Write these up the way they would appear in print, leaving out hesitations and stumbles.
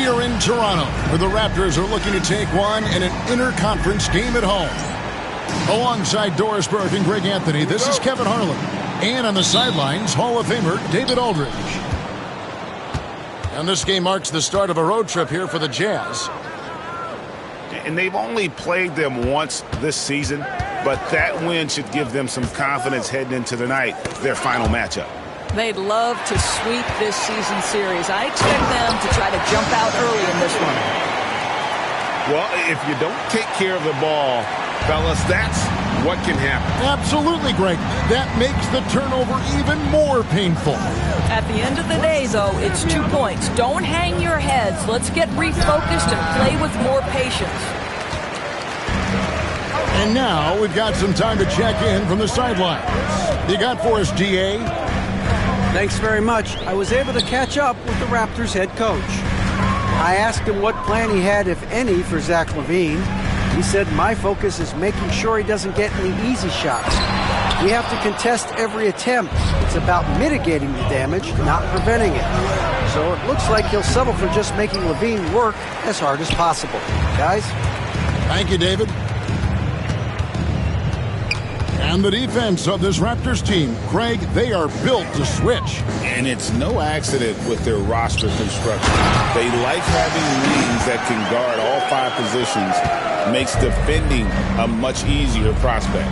We are in Toronto, where the Raptors are looking to take one in an interconference game at home. Alongside Doris Burke and Greg Anthony, this is Kevin Harlan. And on the sidelines, Hall of Famer David Aldridge. And this game marks the start of a road trip here for the Jazz. And they've only played them once this season, but that win should give them some confidence heading into tonight, their final matchup. They'd love to sweep this season series. I expect them to try to jump out early in this one. Well, if you don't take care of the ball, fellas, that's what can happen. Absolutely, Greg. That makes the turnover even more painful. At the end of the day, though, it's 2 points. Don't hang your heads. Let's get refocused and play with more patience. And now we've got some time to check in from the sidelines. You got for us, DA? Thanks very much. I was able to catch up with the Raptors head coach. I asked him what plan he had, if any, for Zach LaVine. He said, my focus is making sure he doesn't get any easy shots. We have to contest every attempt. It's about mitigating the damage, not preventing it. So it looks like he'll settle for just making LaVine work as hard as possible. Guys? Thank you, David. And the defense of this Raptors team, Craig, they are built to switch. And it's no accident with their roster construction. They like having wings that can guard all 5 positions. Makes defending a much easier prospect.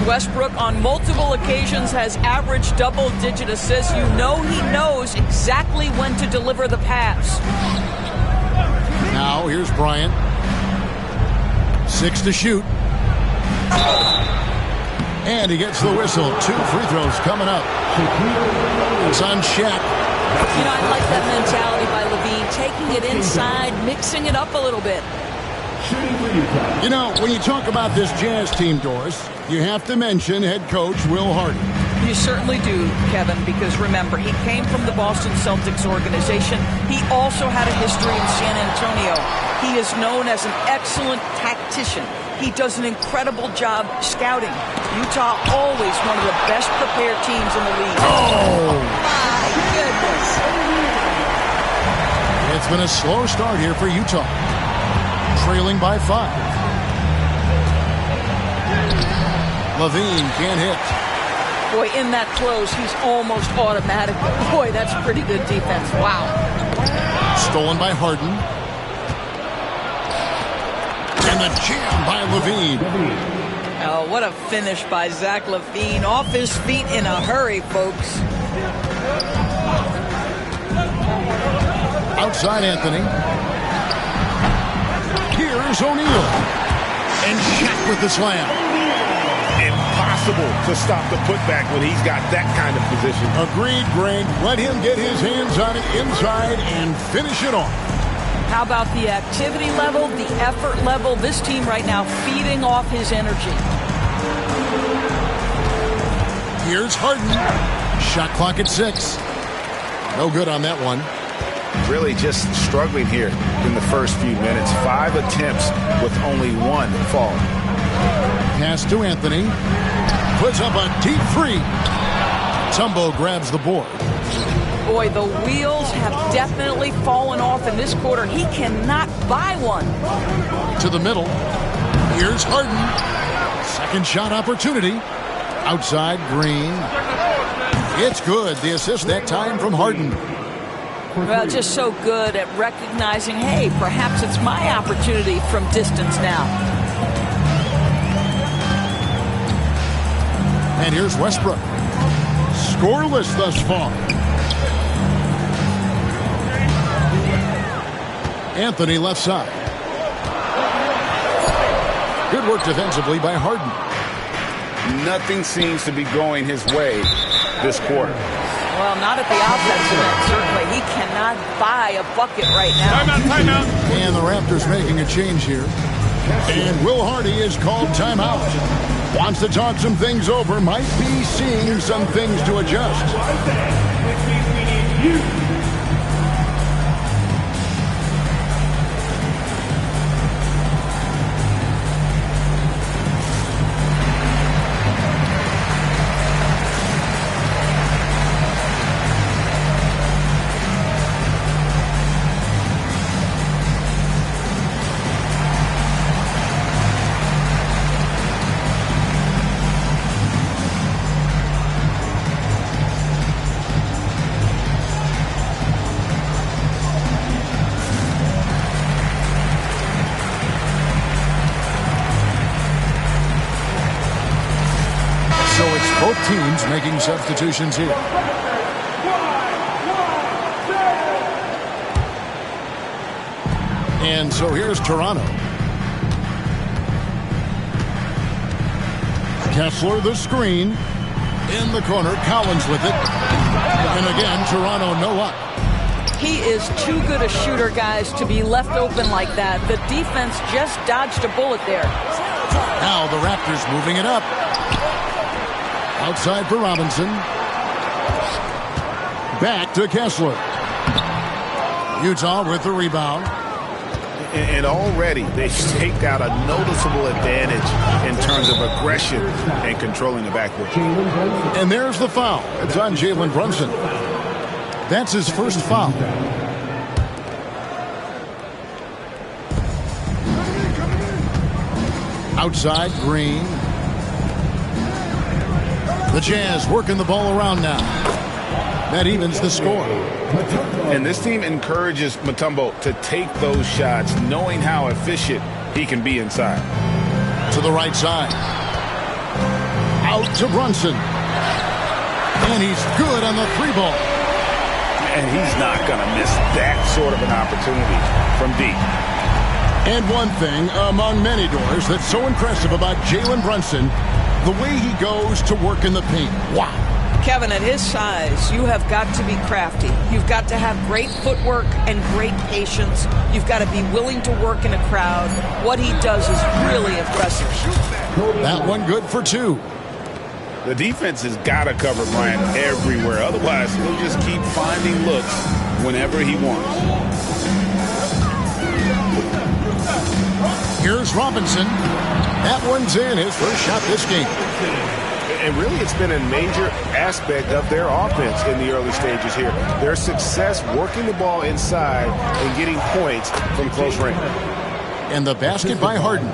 Westbrook on multiple occasions has averaged double-digit assists. You know he knows exactly when to deliver the pass. Now here's Bryant. 6 to shoot. And he gets the whistle. 2 free throws coming up. It's on Shaq. You know, I like that mentality by LaVine, taking it inside, mixing it up a little bit. You know, when you talk about this Jazz team, Doris, you have to mention head coach Will Hardy. You certainly do, Kevin, because remember, he came from the Boston Celtics organization. He also had a history in San Antonio. He is known as an excellent tactician. He does an incredible job scouting. Utah always one of the best prepared teams in the league. Oh, my goodness. It's been a slow start here for Utah. Trailing by 5. LaVine can't hit. Boy, in that close, he's almost automatic. Boy, that's pretty good defense. Wow. Stolen by Harden. And the jam by LaVine. Oh, what a finish by Zach LaVine. Off his feet in a hurry, folks. Outside Anthony. Here's O'Neal. And Shaq with the slam. Impossible to stop the putback when he's got that kind of position. Agreed, Greg. Let him get his hands on it inside and finish it off. How about the activity level, the effort level? This team right now feeding off his energy. Here's Harden. Shot clock at 6. No good on that one. Really just struggling here in the first few minutes. 5 attempts with only 1 fall. Pass to Anthony. Puts up a deep 3. Tumbo grabs the board. Boy, the wheels have definitely fallen off in this quarter. He cannot buy one. To the middle. Here's Harden. Second shot opportunity. Outside, Green. It's good. The assist that time from Harden. Well, just so good at recognizing, hey, perhaps it's my opportunity from distance now. And here's Westbrook. Scoreless thus far. Anthony left side. Good work defensively by Harden. Nothing seems to be going his way this quarter. Well, not at the offensive end, certainly. He cannot buy a bucket right now. Timeout. And the Raptors making a change here. And Will Hardy is called timeout. Wants to talk some things over. Might be seeing some things to adjust. Which means we need you. making substitutions here. And so here's Toronto. Kessler, the screen. In the corner, Collins with it. And again, Toronto no up. He is too good a shooter, guys, to be left open like that. The defense just dodged a bullet there. Now the Raptors moving it up. Outside for Robinson. Back to Kessler. Utah with the rebound. And already they've staked out a noticeable advantage in terms of aggression and controlling the backcourt. And there's the foul. It's on Jalen Brunson. That's his first foul. Outside, Green. The Jazz working the ball around now. That evens the score. And this team encourages Mutombo to take those shots, knowing how efficient he can be inside. To the right side. Out to Brunson. And he's good on the three ball. And he's not going to miss that sort of an opportunity from deep. And one thing among many doors that's so impressive about Jalen Brunson, the way he goes to work in the paint. Wow. Kevin, at his size, you have got to be crafty. You've got to have great footwork and great patience. You've got to be willing to work in a crowd. What he does is really impressive. That one good for two. The defense has got to cover Bryant everywhere. Otherwise, he'll just keep finding looks whenever he wants. Here's Robinson. That one's in, his first shot this game. And really, it's been a major aspect of their offense in the early stages here. Their success working the ball inside and getting points from close range. And the basket by Harden.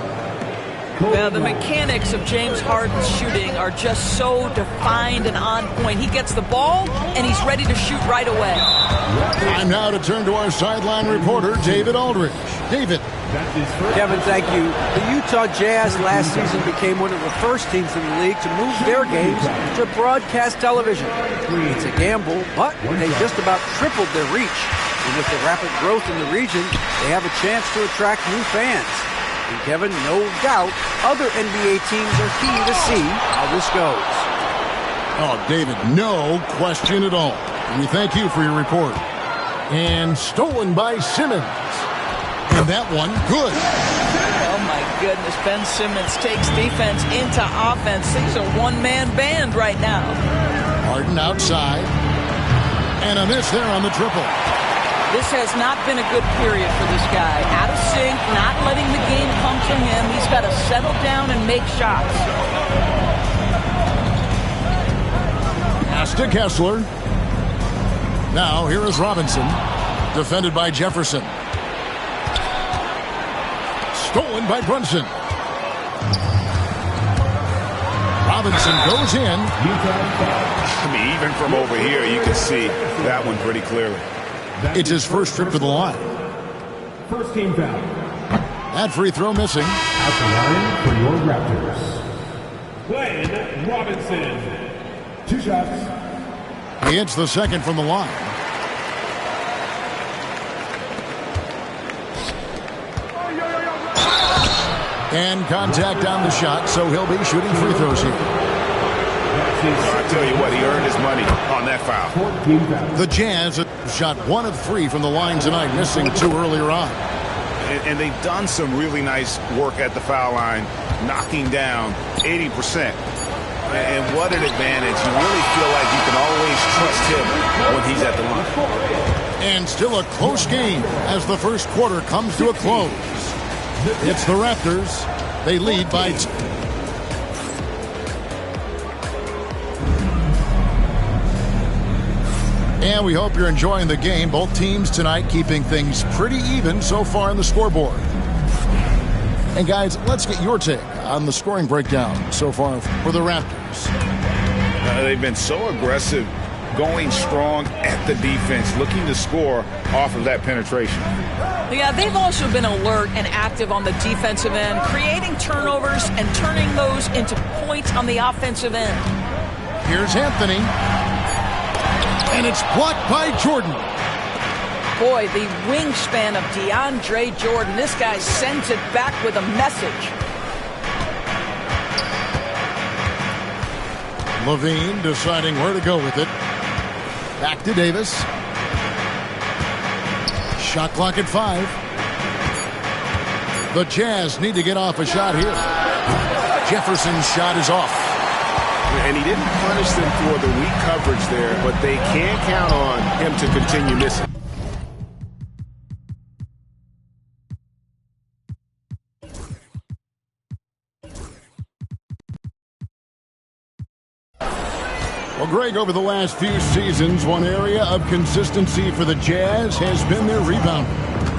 Now, the mechanics of James Harden's shooting are just so defined and on point. He gets the ball, and he's ready to shoot right away. Time now to turn to our sideline reporter, David Aldridge. David. Kevin, thank you. The Utah Jazz last season became one of the first teams in the league to move their games to broadcast television. It's a gamble, but they just about tripled their reach. And with the rapid growth in the region, they have a chance to attract new fans. And Kevin, no doubt, other NBA teams are keen to see how this goes. Oh, David, no question at all. We thank you for your report. And stolen by Simmons. And that one, good. Oh, my goodness. Ben Simmons takes defense into offense. He's a one-man band right now. Harden outside. And a miss there on the triple. This has not been a good period for this guy. Out of sync, not letting the game come to him. He's got to settle down and make shots. Pass to Kessler. Now, here is Robinson. Defended by Jefferson. Stolen by Brunson. Robinson goes in. I mean, even from over here, you can see that one pretty clearly. It's his first trip to the line. First team foul. That free throw missing. At the line for your Raptors, Glenn Robinson. 2 shots. He hits the second from the line. And contact on the shot, so he'll be shooting free throws here. I tell you what, he earned his money on that foul. The Jazz shot 1 of 3 from the line tonight, missing 2 earlier on. And they've done some really nice work at the foul line, knocking down 80%. And what an advantage. You really feel like you can always trust him when he's at the line. And still a close game as the first quarter comes to a close. It's the Raptors. They lead by 2. And we hope you're enjoying the game. Both teams tonight keeping things pretty even so far on the scoreboard. And guys, let's get your take on the scoring breakdown so far for the Raptors. They've been so aggressive, going strong at the defense, looking to score off of that penetration. Yeah, they've also been alert and active on the defensive end, creating turnovers and turning those into points on the offensive end. Here's Anthony. And it's blocked by Jordan. Boy, the wingspan of DeAndre Jordan. This guy sends it back with a message. Levine deciding where to go with it. Back to Davis. Shot clock at 5. The Jazz need to get off a shot here. Jefferson's shot is off. And he didn't punish them for the weak coverage there, but they can't count on him to continue missing. Well, Greg, over the last few seasons, one area of consistency for the Jazz has been their rebound.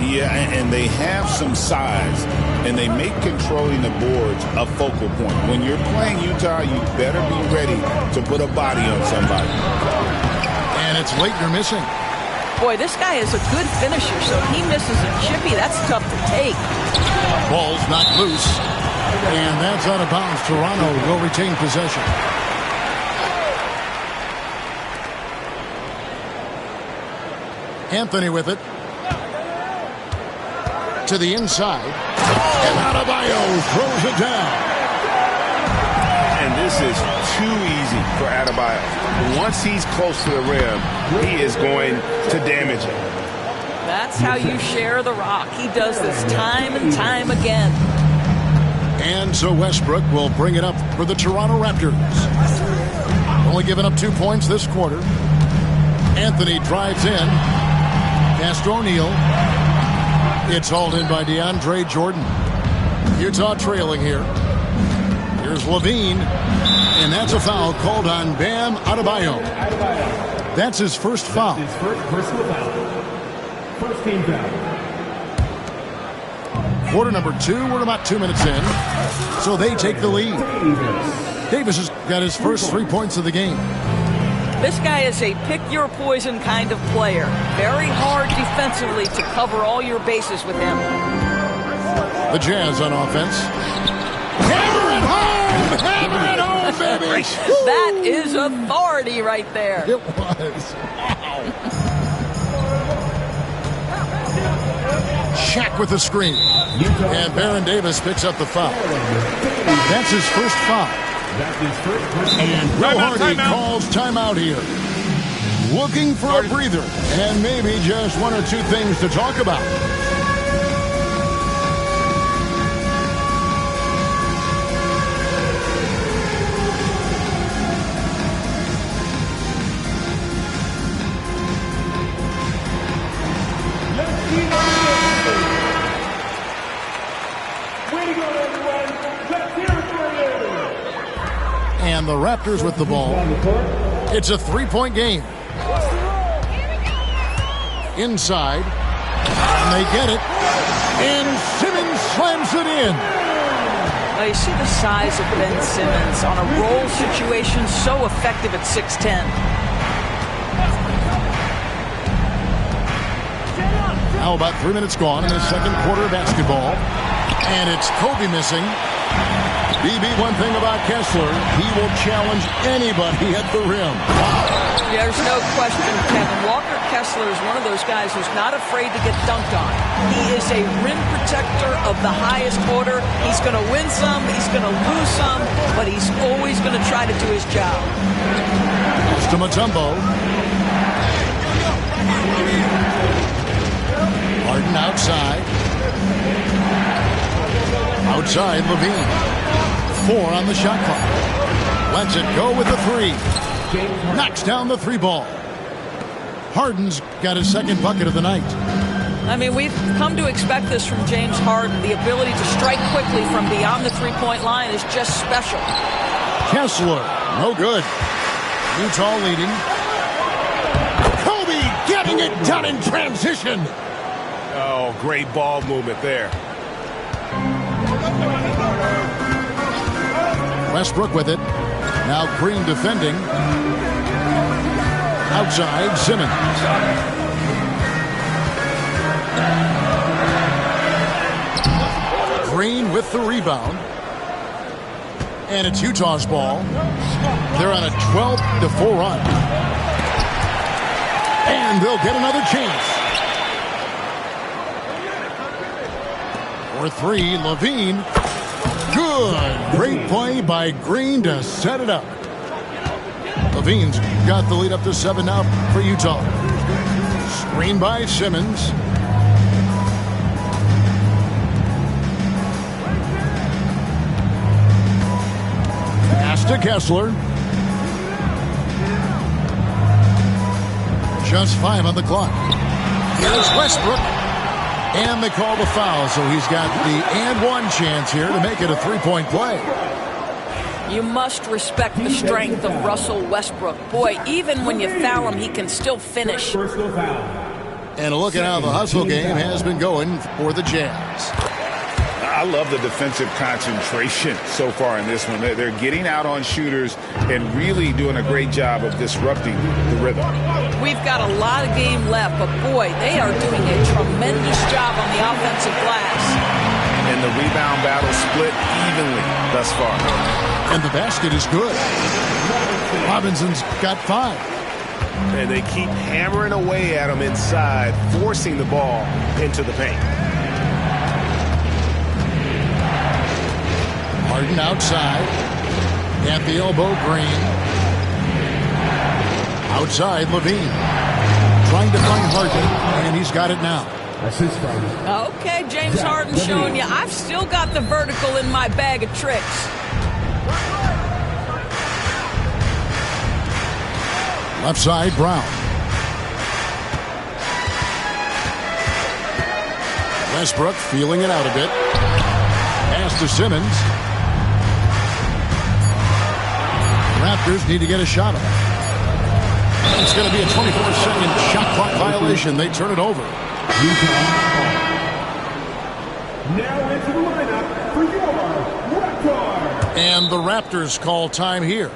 Yeah, and they have some size, and they make controlling the boards a focal point. When you're playing Utah, you better be ready to put a body on somebody. And it's Laettner missing. Boy, this guy is a good finisher, so if he misses a chippy, that's tough to take. Ball's knocked loose, and that's out of bounds. Toronto will retain possession. Anthony with it. To the inside. And Adebayo throws it down. And this is too easy for Adebayo. Once he's close to the rim, he is going to damage it. That's how you share the rock. He does this time and time again. And so Westbrook will bring it up for the Toronto Raptors. Only giving up 2 points this quarter. Anthony drives in. Pass to O'Neal. It's hauled in by DeAndre Jordan. Utah trailing here. Here's Levine. And that's a foul called on Bam Adebayo. That's his first foul. His first personal foul. First team foul. Quarter number 2. We're about 2 minutes in. So they take the lead. Davis has got his first 3 points of the game. This guy is a pick-your-poison kind of player. Very hard defensively to cover all your bases with him. The Jazz on offense. Hammer it home! Hammer it home, baby! That is authority right there. It was. Wow. Shaq with the screen. And Baron Davis picks up the foul. That's his first foul. And Will Hardy calls timeout here. Looking for a breather and maybe just 1 or 2 things to talk about. And the Raptors with the ball. It's a 3-point game. Inside. And they get it. And Simmons slams it in. Now you see the size of Ben Simmons on a roll situation, so effective at 6'10". Now about 3 minutes gone in the second quarter of basketball. And it's Kobe missing. BB, one thing about Kessler, he will challenge anybody at the rim. There's no question, Kevin. Walker Kessler is one of those guys who's not afraid to get dunked on. He is a rim protector of the highest order. He's going to win some, he's going to lose some, but he's always going to try to do his job. To Mutombo. Harden outside. Outside, Levine. 4 on the shot clock. Lets it go with the 3. Knocks down the 3 ball. Harden's got his second bucket of the night. I mean, we've come to expect this from James Harden. The ability to strike quickly from beyond the 3-point line is just special. Kessler, no good. Utah leading. Kobe getting it done in transition. Oh, great ball movement there. Westbrook with it. Now Green defending. Outside, Simmons. Green with the rebound. And it's Utah's ball. They're on a 12-4 run. And they'll get another chance. For 3, Levine. Good. Great play by Green to set it up. Levine's got the lead up to 7 now for Utah. Screen by Simmons. Pass to Kessler. Just 5 on the clock. Here's Westbrook. And they call the foul, so he's got the and one chance here to make it a 3-point play. You must respect the strength of Russell Westbrook. Boy, even when you foul him, he can still finish. And look at how the hustle game has been going for the Jazz. I love the defensive concentration so far in this one. They're getting out on shooters and really doing a great job of disrupting the rhythm. We've got a lot of game left, but boy, they are doing a tremendous job on the offensive glass. And the rebound battle split evenly thus far. And the basket is good. Robinson's got 5. And they keep hammering away at him inside, forcing the ball into the paint. Harden outside. At the elbow, Green. Outside, Levine. Trying to find Harden, and he's got it now. Okay, James Harden showing you, I've still got the vertical in my bag of tricks. Left side, Brown. Westbrook feeling it out a bit. Pass to Simmons. Raptors need to get a shot off. It's going to be a 24-second shot clock violation. They turn it over. Now into the lineup for your Raptors. And the Raptors call time here.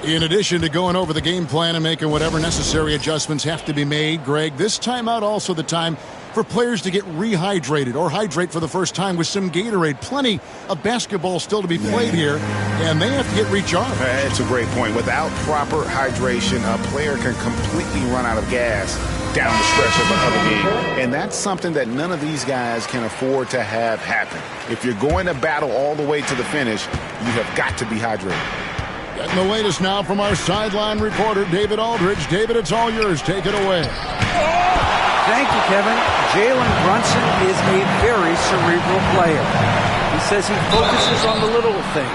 In addition to going over the game plan and making whatever necessary adjustments have to be made, Greg, this timeout also the time for players to get rehydrated or hydrate for the first time with some Gatorade. Plenty of basketball still to be played here, and they have to get recharged. That's a great point. Without proper hydration, a player can completely run out of gas down the stretch of another game. And that's something that none of these guys can afford to have happen. If you're going to battle all the way to the finish, you have got to be hydrated. Getting the latest now from our sideline reporter, David Aldridge. David, it's all yours. Take it away. Thank you, Kevin. Jalen Brunson is a very cerebral player. He says he focuses on the little things.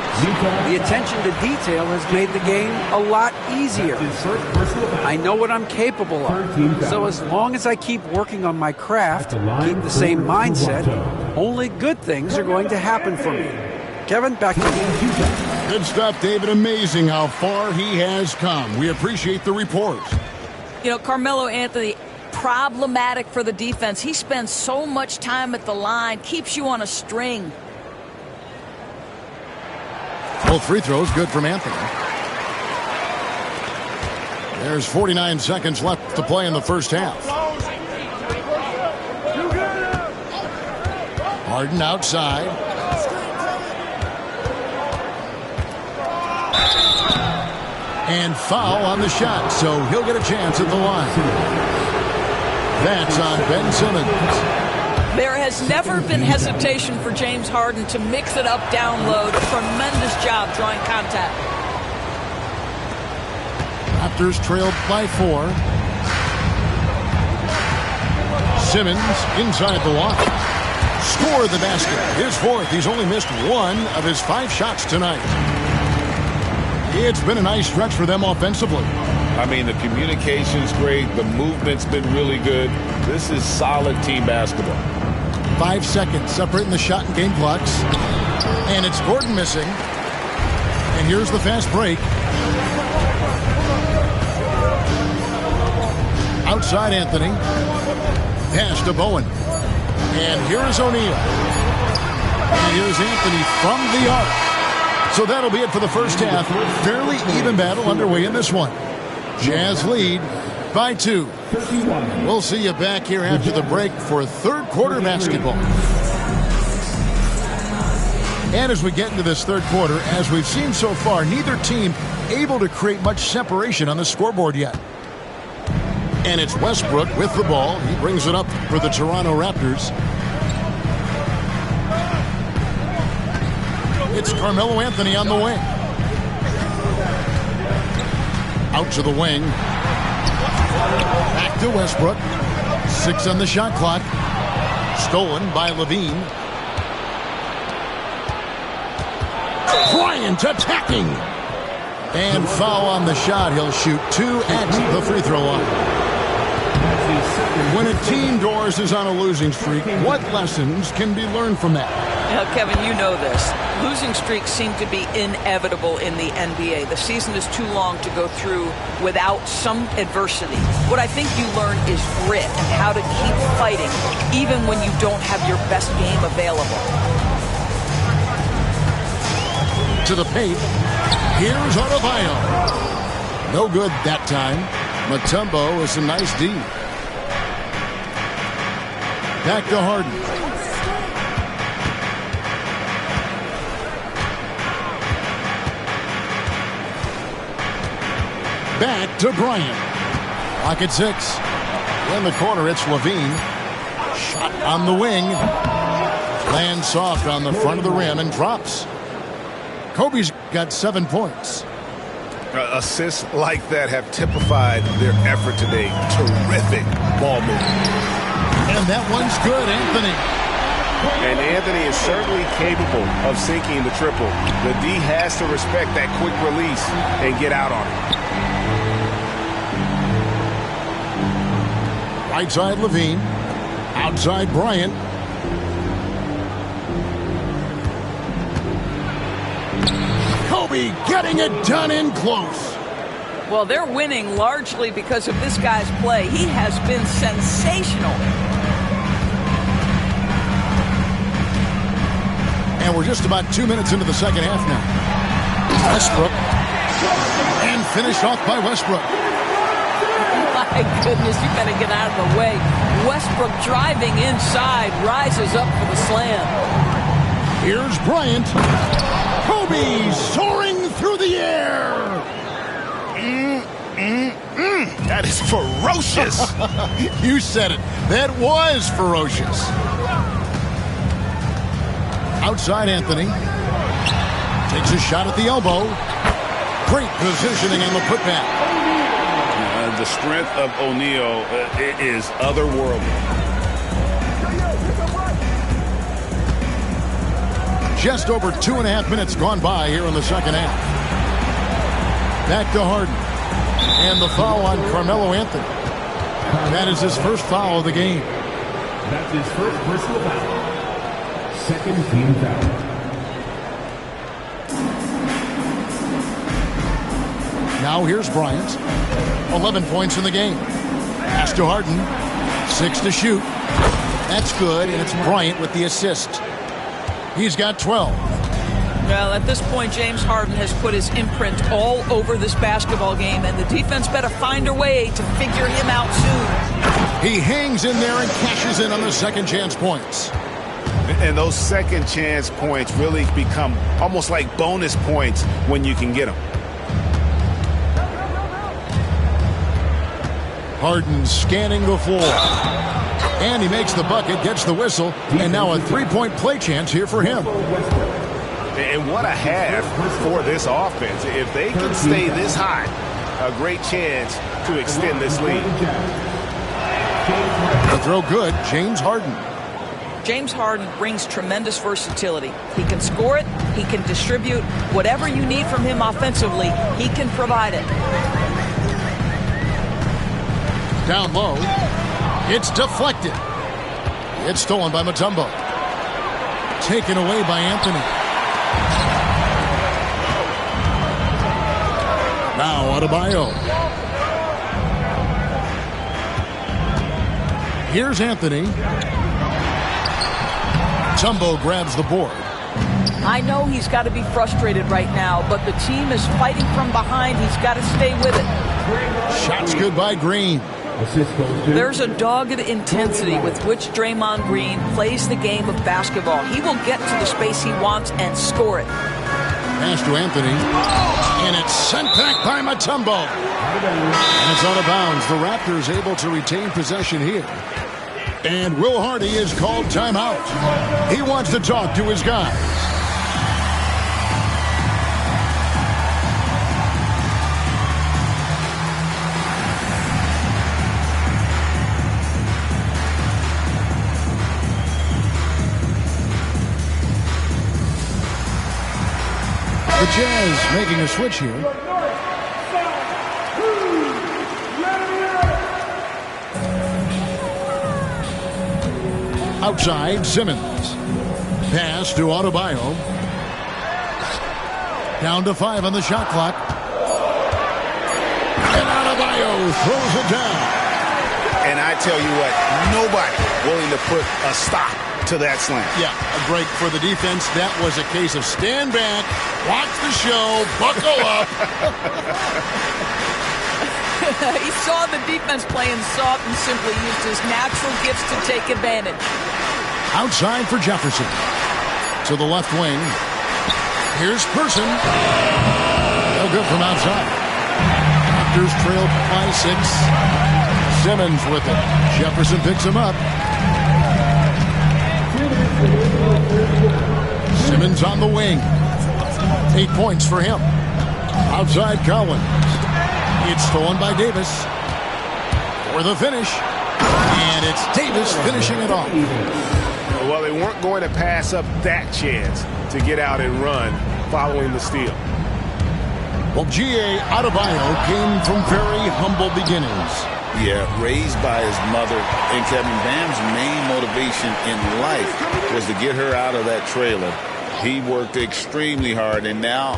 The attention to detail has made the game a lot easier. I know what I'm capable of. So as long as I keep working on my craft, keep the same mindset, only good things are going to happen for me. Kevin, back to you. Good stuff, David. Amazing how far he has come. We appreciate the report. You know, Carmelo Anthony, problematic for the defense. He spends so much time at the line, keeps you on a string. Both free throws good from Anthony. There's 49 seconds left to play in the first half. Harden outside. And foul on the shot, so he'll get a chance at the line. That's on Ben Simmons. There has never been hesitation for James Harden to mix it up down low. Tremendous job drawing contact. Raptors trailed by 4. Simmons inside the line. Score the basket. His 4th. He's only missed 1 of his 5 shots tonight. It's been a nice stretch for them offensively. I mean, the communication's great. The movement's been really good. This is solid team basketball. 5 seconds separating the shot and game clocks. And it's Gordon missing. And here's the fast break. Outside Anthony. Pass to Bowen. And here's O'Neal. And here's Anthony from the arc. So that'll be it for the first half. Fairly even battle underway in this one. Jazz lead by 2. We'll see you back here after the break for third quarter basketball. And as we get into this third quarter, as we've seen so far, neither team able to create much separation on the scoreboard yet. And it's Westbrook with the ball. He brings it up for the Toronto Raptors. It's Carmelo Anthony on the wing. Out to the wing. Back to Westbrook. 6 on the shot clock. Stolen by Levine. Bryant attacking. And foul on the shot. He'll shoot 2 at the free throw line. When a team, Doris, is on a losing streak, what lessons can be learned from that? Now, Kevin, you know this. Losing streaks seem to be inevitable in the NBA. The season is too long to go through without some adversity. What I think you learn is grit and how to keep fighting, even when you don't have your best game available. To the paint. Here's Adebayo. No good that time. Mutombo with some nice D. Back to Harden. Back to Bryant. Lock at 6. In the corner, it's Levine. Shot on the wing. Lands soft on the front of the rim and drops. Kobe's got 7 points. Assists like that have typified their effort today. Terrific ball movement. And that one's good, Anthony. And Anthony is certainly capable of sinking the triple. The D has to respect that quick release and get out on it. Right side Levine. Outside Bryant. Kobe getting it done in close. Well, they're winning largely because of this guy's play. He has been sensational. And we're just about 2 minutes into the second half now. Westbrook. And finished off by Westbrook. My goodness, you better get out of the way. Westbrook driving inside, rises up for the slam. Here's Bryant. Kobe soaring through the air. That is ferocious. You said it. That was ferocious. Outside Anthony. Takes a shot at the elbow. Great positioning on the putback. The strength of O'Neal is otherworldly. Just over 2.5 minutes gone by here in the second half. Back to Harden. And the foul on Carmelo Anthony. That is his first foul of the game. That's his first personal foul. Second team foul. Now here's Bryant. 11 points in the game. Pass to Harden. 6 to shoot. That's good, and it's Bryant with the assist. He's got 12. Well, at this point, James Harden has put his imprint all over this basketball game, and the defense better find a way to figure him out soon. He hangs in there and cashes in on the second chance points. And those second chance points really become almost like bonus points when you can get them. Harden scanning the floor. And he makes the bucket, gets the whistle, and now a three-point play chance here for him. And what a half for this offense. If they can stay this high, a great chance to extend this lead. The throw good, James Harden. James Harden brings tremendous versatility. He can score it, he can distribute. Whatever you need from him offensively, he can provide it. Down low. It's deflected. It's stolen by Mutombo. Taken away by Anthony. Now Adebayo. Here's Anthony. Mutombo grabs the board. I know he's got to be frustrated right now, but the team is fighting from behind. He's got to stay with it. Shots good by Green. There's a dogged intensity with which Draymond Green plays the game of basketball. He will get to the space he wants and score it. Pass to Anthony. And it's sent back by Mutombo. And it's out of bounds. The Raptors able to retain possession here. And Will Hardy is called timeout. He wants to talk to his guys. The Jazz making a switch here. Outside, Simmons. Pass to Adebayo. Down to 5 on the shot clock. And Adebayo throws it down. And I tell you what, nobody willing to put a stop to that slam. Yeah, a break for the defense. That was a case of stand back, watch the show, buckle up. He saw the defense playing soft and simply used his natural gifts to take advantage. Outside for Jefferson. To the left wing. Here's Person. No good from outside. Raptors trail by 6. Simmons with it. Jefferson picks him up. Simmons on the wing. 8 points for him. Outside Collins. It's stolen by Davis. For the finish. And it's Davis finishing it off. Well, they weren't going to pass up that chance to get out and run following the steal. Well, G.A. Adebayo came from very humble beginnings. Yeah, raised by his mother. And Kevin, Bam's main motivation in life was to get her out of that trailer. He worked extremely hard and now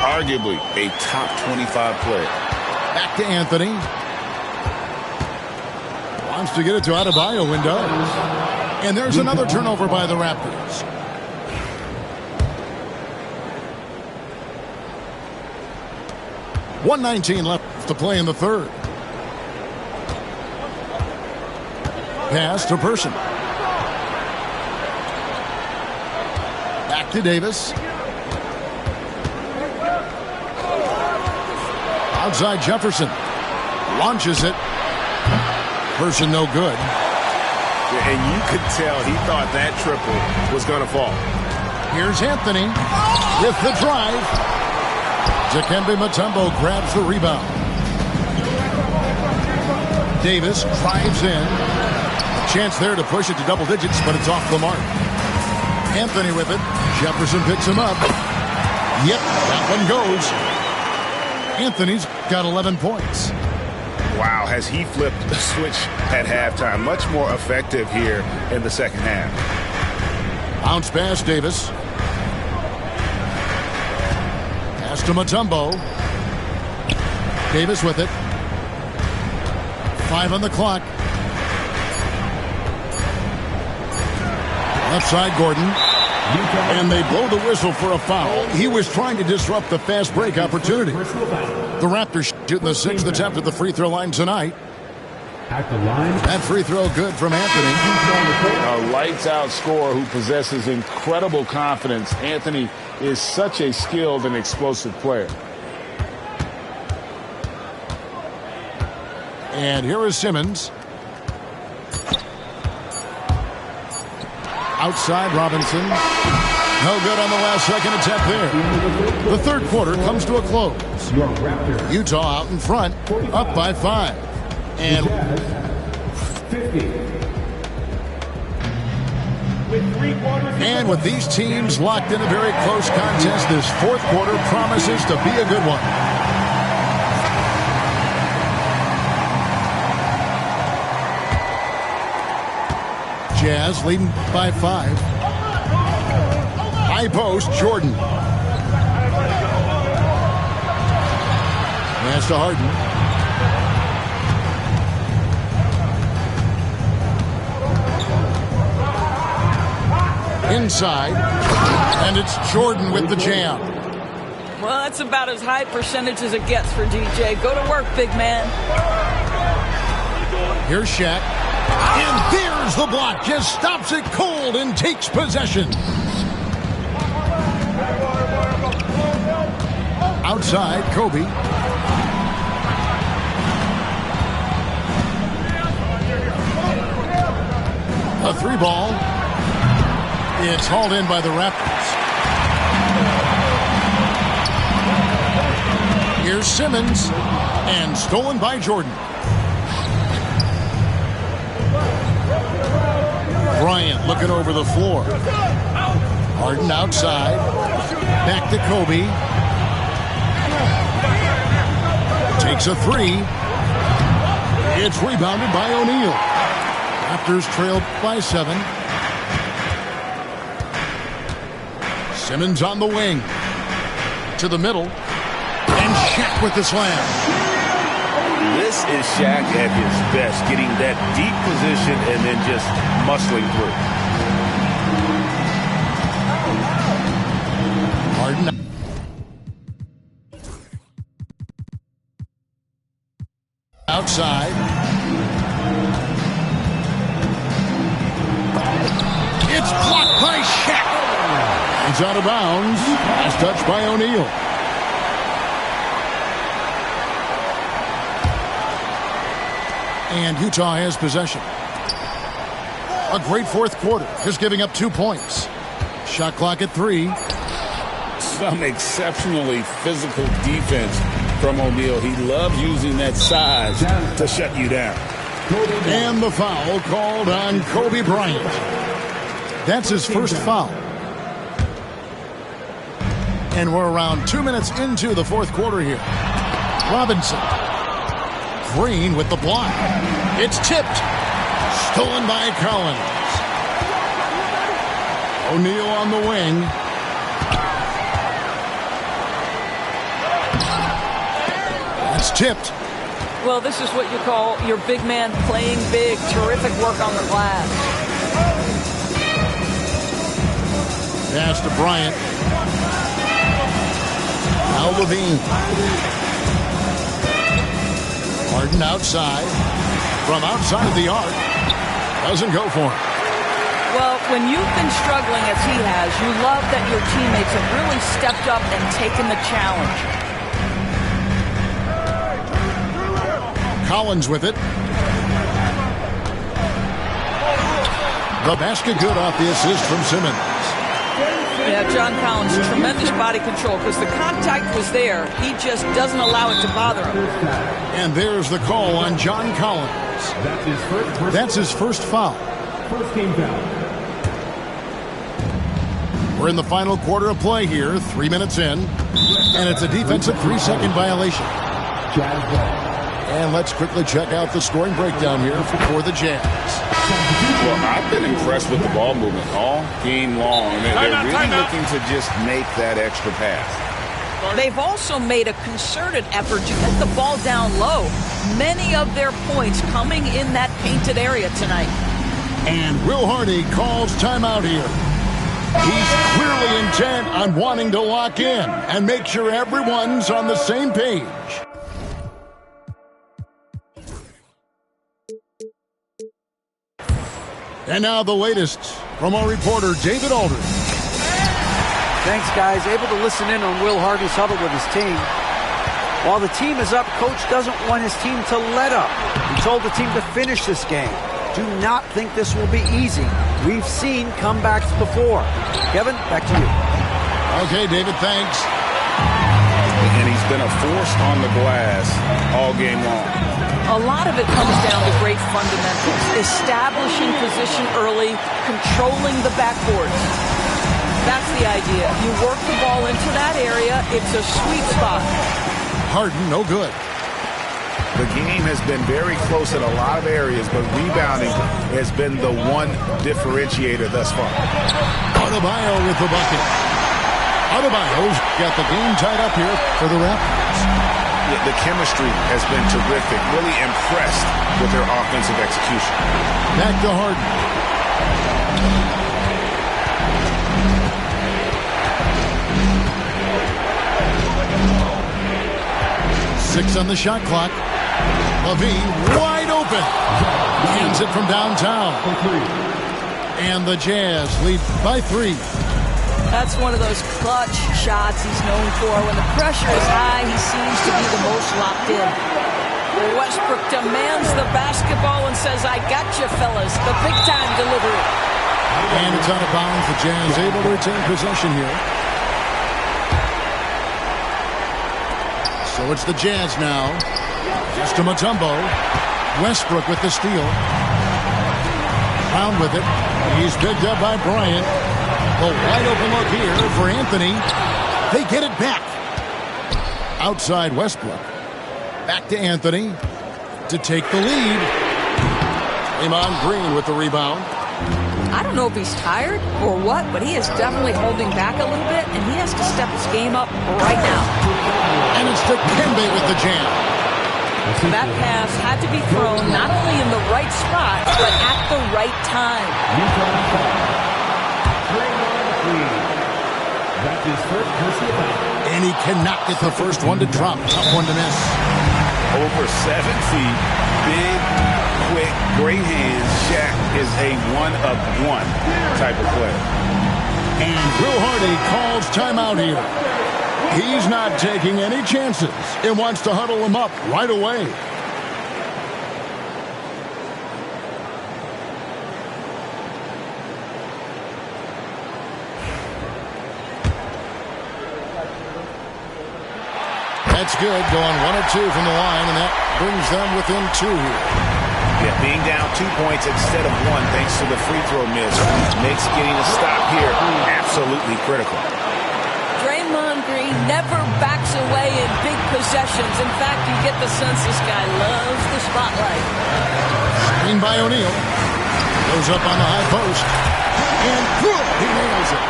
arguably a top 25 player. Back to Anthony. Wants to get it to Adebayo, and does. And there's another turnover by the Raptors. .119 left to play in the third. Pass to Person. Back to Davis. Outside Jefferson. Launches it. Person no good. And you could tell he thought that triple was going to fall. Here's Anthony with the drive. Dikembe Mutombo grabs the rebound. Davis drives in. Chance there to push it to double digits, but it's off the mark. Anthony with it. Jefferson picks him up. Yep, that one goes. Anthony's got 11 points. Wow, has he flipped the switch at halftime. Much more effective here in the second half. Bounce pass, Davis. Pass to Mutombo. Davis with it. 5 on the clock. Left side, Gordon. And they blow the whistle for a foul. He was trying to disrupt the fast break opportunity. The Raptors shooting the 6th attempt at the free throw line tonight. At the line. That free throw good from Anthony. A lights-out scorer who possesses incredible confidence. Anthony is such a skilled and explosive player. And here is Simmons. Outside Robinson. No good on the last second attempt there. The third quarter comes to a close. Utah out in front, up by 5. And with these teams locked in a very close contest, this fourth quarter promises to be a good one. Jazz leading by 5. High post, Jordan. Pass to Harden. Inside. And it's Jordan with the jam. Well, that's about as high percentage as it gets for DJ. Go to work, big man. Here's Shaq. And there's the block. Just stops it cold and takes possession. Outside, Kobe. A 3-ball. It's hauled in by the Raptors. Here's Simmons. And stolen by Jordan. Bryant looking over the floor. Harden outside. Back to Kobe. Takes a 3. It's rebounded by O'Neal. Raptors trailed by 7. Simmons on the wing. To the middle. And Shaq with the slam. This is Shaq at his best, getting that deep position and then just muscling through. Harden. Outside. It's blocked by Shaq. He's out of bounds. Last touch by O'Neal. And Utah has possession. A great fourth quarter, just giving up 2 points. Shot clock at 3. Some exceptionally physical defense from O'Neal. He loves using that size to shut you down. And the foul called on Kobe Bryant. That's his first foul. And we're around 2 minutes into the fourth quarter here. Robinson. Green with the block. It's tipped. Stolen by Collins. O'Neal on the wing. That's tipped. Well, this is what you call your big man playing big. Terrific work on the glass. Pass to Bryant. Now Levine. Harden outside. From outside of the arc. Doesn't go for him. Well, when you've been struggling as he has, you love that your teammates have really stepped up and taken the challenge. Collins with it. The basket good off the assist from Simmons. Yeah, John Collins, tremendous body control because the contact was there. He just doesn't allow it to bother him. And there's the call on John Collins. That's his first foul. First game foul. We're in the final quarter of play here, 3 minutes in. And it's a defensive 3-second violation. And let's quickly check out the scoring breakdown here for the Jazz. Well, I've been impressed with the ball movement all game long. They're really looking to just make that extra pass. They've also made a concerted effort to get the ball down low. Many of their points coming in that painted area tonight. And Will Hardy calls timeout here. He's clearly intent on wanting to lock in and make sure everyone's on the same page. And now the latest from our reporter, David Aldridge. Thanks, guys. Able to listen in on Will Hardy's huddle with his team. While the team is up, Coach doesn't want his team to let up. He told the team to finish this game. Do not think this will be easy. We've seen comebacks before. Kevin, back to you. Okay, David, thanks. And he's been a force on the glass all game long. A lot of it comes down to great fundamentals. Establishing position early, controlling the backboards. That's the idea. You work the ball into that area, it's a sweet spot. Harden, no good. The game has been very close in a lot of areas, but rebounding has been the one differentiator thus far. Adebayo with the bucket. Adebayo's got the game tied up here for the Raptors. Yeah, the chemistry has been terrific. Really impressed with their offensive execution. Back to Harden. 6 on the shot clock. Levine wide open. Hands it from downtown. And the Jazz lead by 3. That's one of those clutch shots he's known for. When the pressure is high, he seems to be the most locked in. Westbrook demands the basketball and says, I got you, fellas. The big-time delivery. And it's out of bounds. The Jazz able to retain possession here. So it's the Jazz now. Just to Mutombo. Westbrook with the steal. Brown with it. He's picked up by Bryant. A wide open look here for Anthony. They get it back. Outside Westbrook. Back to Anthony to take the lead. Draymond Green with the rebound. I don't know if he's tired or what, but he is definitely holding back a little bit, and he has to step his game up right now. And it's Dikembe with the jam. That pass had to be thrown not only in the right spot, but at the right time. That's his first personal foul. And he cannot get the first one to drop. Tough one to miss. Over 7 feet, big, quick, great hands. Shaq is a one-of-one type of player. And Will Hardy calls timeout here. He's not taking any chances and wants to huddle him up right away. That's good, going 1 or 2 from the line, and that brings them within 2 here. Yeah, being down 2 points instead of 1 thanks to the free throw miss makes getting a stop here absolutely critical. Draymond Green never backs away in big possessions. In fact, you get the sense this guy loves the spotlight. Screen by O'Neal. Goes up on the high post. And good, he nails it.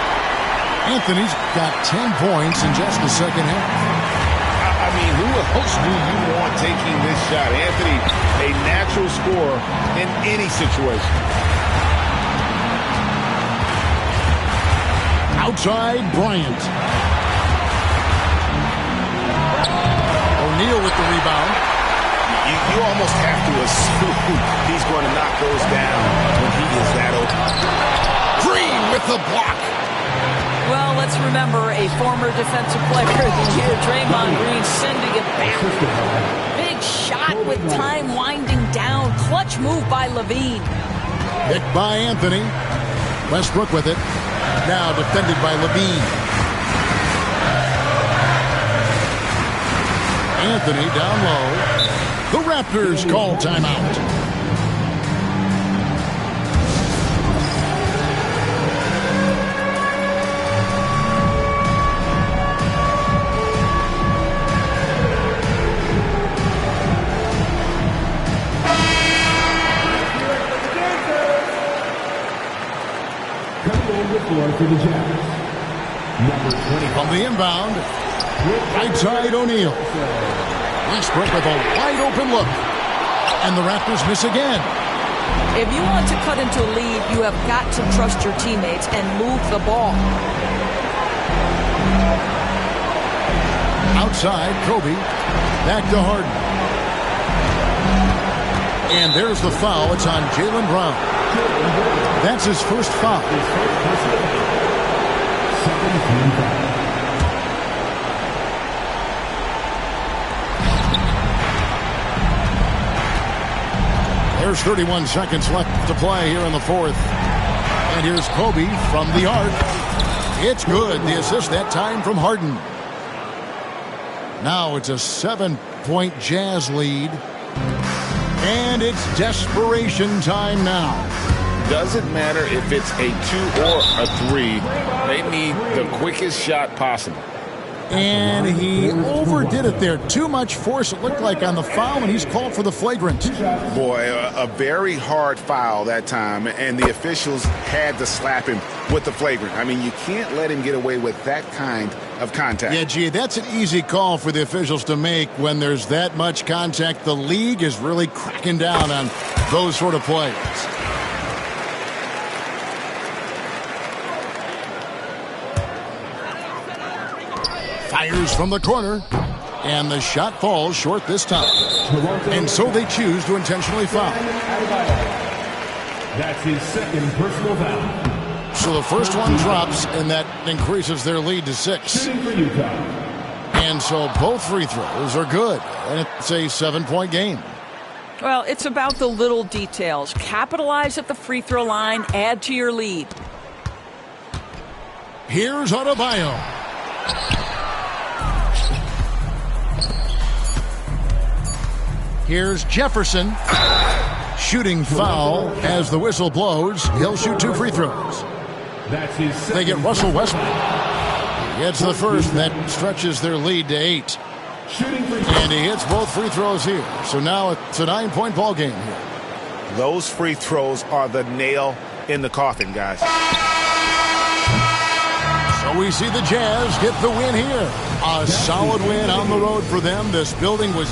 Anthony's got 10 points in just the second half. I mean, who else do you want taking this shot? Anthony, a natural scorer in any situation. Outside Bryant. O'Neal with the rebound. You almost have to assume he's going to knock those down when he is that open. Green with the block. Well, let's remember a former defensive player of the year, Draymond Green, sending it back. Big shot with time winding down. Clutch move by Levine. Picked by Anthony. Westbrook with it. Now defended by Levine. Anthony down low. The Raptors call timeout. For the Jazz. Number 20. From the inbound, right side O'Neal. Westbrook with a wide open look. And the Raptors miss again. If you want to cut into a lead, you have got to trust your teammates and move the ball. Outside, Kobe. Back to Harden. And there's the foul. It's on Jaylen Brown. That's his first foul. There's 31 seconds left to play here in the fourth. And here's Kobe from the arc. It's good. The assist that time from Harden. Now it's a 7-point Jazz lead. And it's desperation time now. Doesn't matter if it's a 2 or a 3. They need the quickest shot possible. And he overdid it there. Too much force, it looked like, on the foul, and he's called for the flagrant. Boy, a very hard foul that time, and the officials had to slap him with the flagrant. I mean, you can't let him get away with that kind of contact. Yeah, gee, that's an easy call for the officials to make when there's that much contact. The league is really cracking down on those sort of plays. Fires from the corner, and the shot falls short this time. And so they choose to intentionally foul. That's his second personal foul. So the first one drops, and that increases their lead to 6. Shooting for Utah. And so both free throws are good, and it's a 7-point game. Well, it's about the little details. Capitalize at the free throw line, add to your lead. Here's Adebayo. Here's Jefferson. Shooting foul as the whistle blows. He'll shoot 2 free throws. That's his They get Russell Westbrook. He gets the first. That stretches their lead to 8. shooting for And he hits both free throws here. So now it's a 9-point ball game here. Those free throws are the nail in the coffin, guys. So we see the Jazz get the win here. A solid win on the road for them. This building was